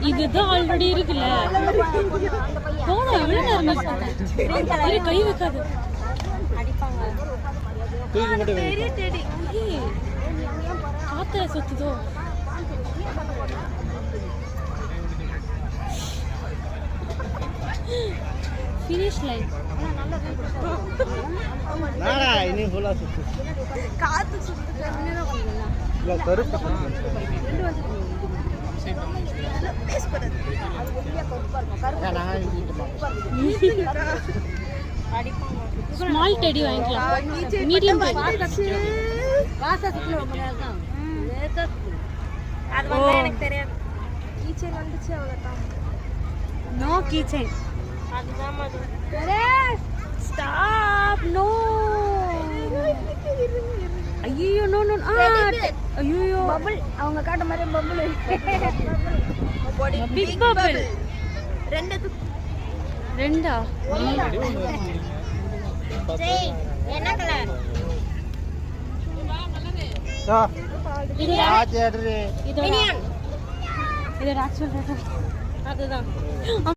இதுதான் ஆல்ரெடி இருக்குல்ல. போனா எவ்வளவு நேரம் மிஸ் பண்ண கை வைக்காது. காத்துல சுத்துதோ. Finish line. நாடா இனி ஃபுல்லா சுத்து. காத்து சுத்துது. இல்ல கருப்பு. ஸ்மால் டெடி வாங்கிக்கலாம். மீடியம் எனக்கு தெரியாது. கீச்சைன் வந்துச்சு அவ்வளவுதான். No keychain. அதுதான் ஸ்டாப். நோ. ஐயோ நோ நோ. ஐயோ பபிள் அவங்க காட்ட மாதிரி பபிள். Big bubble. ரெண்டா? என்ன கலர்? இது ஆ தேடுறே. இது ஆக்சுவல் அதுதான்.